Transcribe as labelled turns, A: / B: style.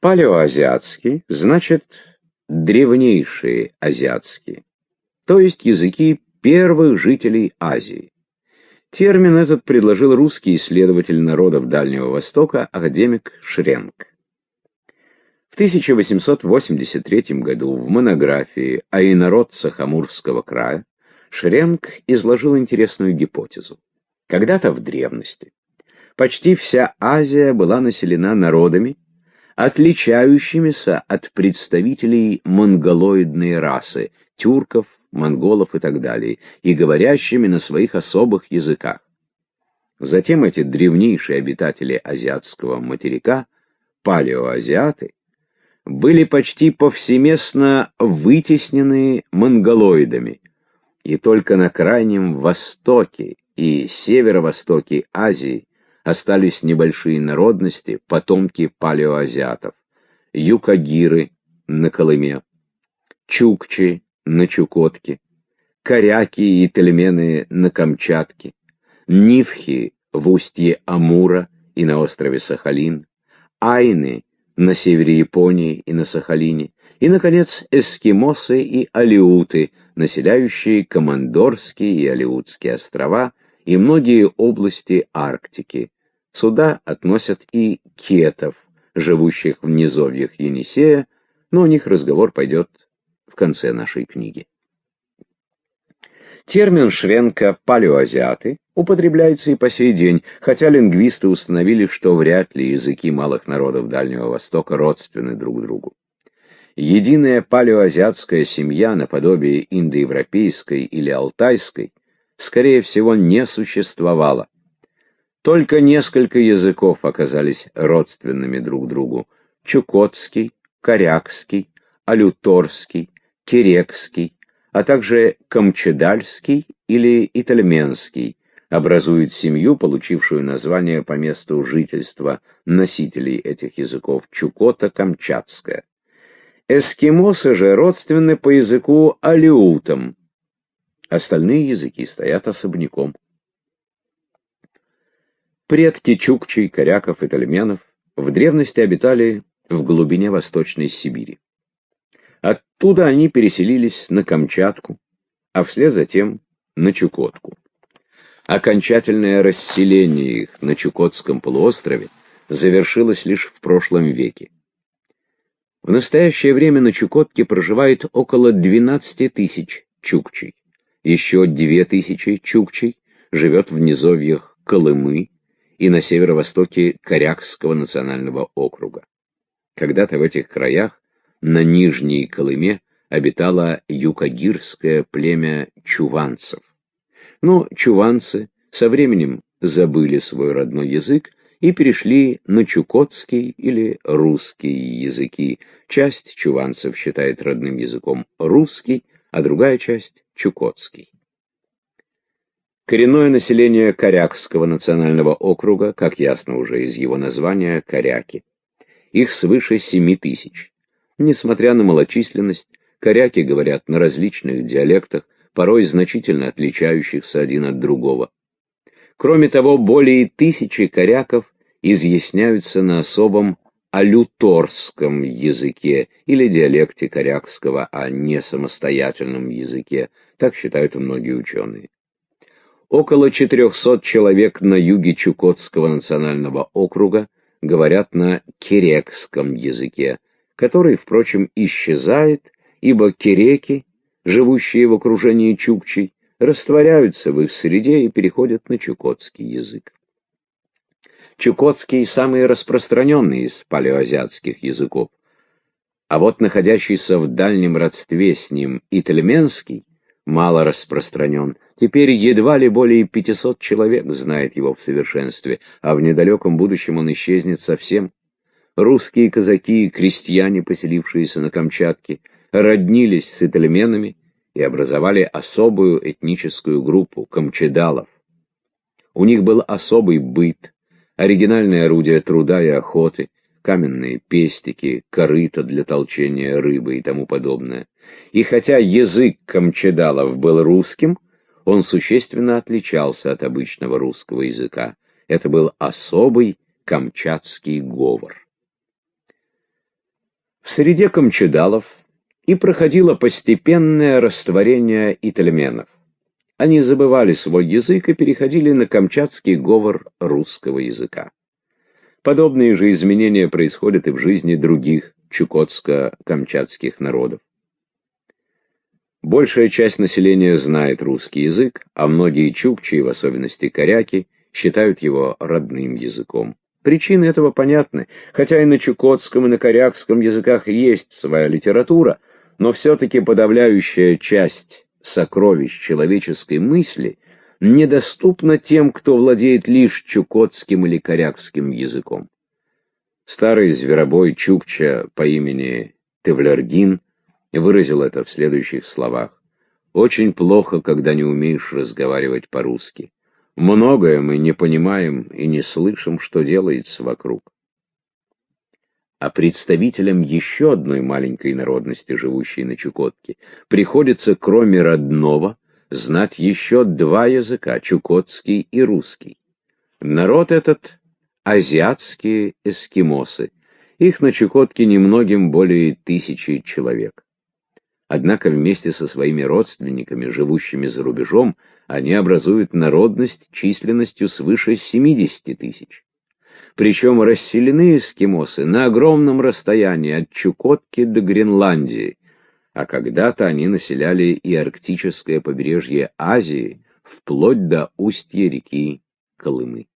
A: Палеоазиатский значит древнейшие азиатские, то есть языки первых жителей Азии. Термин этот предложил русский исследователь народов Дальнего Востока академик Шренк. В 1883 году в монографии о инородцах Амурского края Шренк изложил интересную гипотезу. Когда-то в древности почти вся Азия была населена народами, отличающимися от представителей монголоидной расы, тюрков, монголов и так далее, и говорящими на своих особых языках. Затем эти древнейшие обитатели азиатского материка, палеоазиаты, были почти повсеместно вытеснены монголоидами, и только на Крайнем Востоке и Северо-Востоке Азии остались небольшие народности, потомки палеоазиатов: юкагиры на Колыме, чукчи на Чукотке, коряки и тельмены на Камчатке, нивхи в устье Амура и на острове Сахалин, айны на севере Японии и на Сахалине, и, наконец, эскимосы и алеуты, населяющие Командорские и Алеутские острова и многие области Арктики. Сюда относят и кетов, живущих в низовьях Енисея, но о них разговор пойдет в конце нашей книги. Термин Шренка «палеоазиаты» употребляется и по сей день, хотя лингвисты установили, что вряд ли языки малых народов Дальнего Востока родственны друг другу. Единая палеоазиатская семья, наподобие индоевропейской или алтайской, скорее всего, не существовала. Только несколько языков оказались родственными друг другу: чукотский, корякский, алюторский, кирекский, а также камчедальский или итальменский, образуют семью, получившую название по месту жительства носителей этих языков: Чукота-Камчатская. Эскимосы же родственны по языку алеутам. Остальные языки стоят особняком. Предки чукчей, коряков и тельменов в древности обитали в глубине Восточной Сибири. Оттуда они переселились на Камчатку, а вслед за тем на Чукотку. Окончательное расселение их на Чукотском полуострове завершилось лишь в прошлом веке. В настоящее время на Чукотке проживает около 12 тысяч чукчей. Еще 2000 чукчей живет в низовьях Колымы и на северо-востоке Корякского национального округа. Когда-то в этих краях на Нижней Колыме обитало юкагирское племя чуванцев. Но чуванцы со временем забыли свой родной язык и перешли на чукотский или русский языки. Часть чуванцев считает родным языком русский, а другая часть — чукотский. Коренное население Корякского национального округа, как ясно уже из его названия, коряки. Их свыше 7000. Несмотря на малочисленность, коряки говорят на различных диалектах, порой значительно отличающихся один от другого. Кроме того, более 1000 коряков изъясняются на особом алюторском языке или диалекте корякского, а не самостоятельном языке, так считают многие ученые. Около 400 человек на юге Чукотского национального округа говорят на кирекском языке, который, впрочем, исчезает, ибо киреки, живущие в окружении чукчей, растворяются в их среде и переходят на чукотский язык. Чукотский самый распространенный из палеоазиатских языков, а вот находящийся в дальнем родстве с ним итальменский мало распространен. Теперь едва ли более 500 человек знает его в совершенстве, а в недалеком будущем он исчезнет совсем. Русские казаки и крестьяне, поселившиеся на Камчатке, роднились с итальменами и образовали особую этническую группу — камчедалов. У них был особый быт, оригинальные орудия труда и охоты, каменные пестики, корыта для толчения рыбы и тому подобное. И хотя язык камчедалов был русским, он существенно отличался от обычного русского языка. Это был особый камчатский говор. в среде камчедалов и проходило постепенное растворение итальменов. Они забывали свой язык и переходили на камчатский говор русского языка. Подобные же изменения происходят и в жизни других чукотско-камчатских народов. Большая часть населения знает русский язык, а многие чукчи, в особенности коряки, считают его родным языком. Причины этого понятны, хотя и на чукотском, и на корякском языках есть своя литература, но все-таки подавляющая часть сокровищ человеческой мысли недоступна тем, кто владеет лишь чукотским или корякским языком. Старый зверобой чукча по имени Тевлергин выразил это в следующих словах. «Очень плохо, когда не умеешь разговаривать по-русски. Многое мы не понимаем и не слышим, что делается вокруг». А представителям еще одной маленькой народности, живущей на Чукотке, приходится, кроме родного, знать еще два языка — чукотский и русский. Народ этот — азиатские эскимосы. Их на Чукотке немногим более 1000 человек. Однако вместе со своими родственниками, живущими за рубежом, они образуют народность численностью свыше 70 тысяч. Причем расселены эскимосы на огромном расстоянии от Чукотки до Гренландии, а когда-то они населяли и арктическое побережье Азии, вплоть до устья реки Колымы.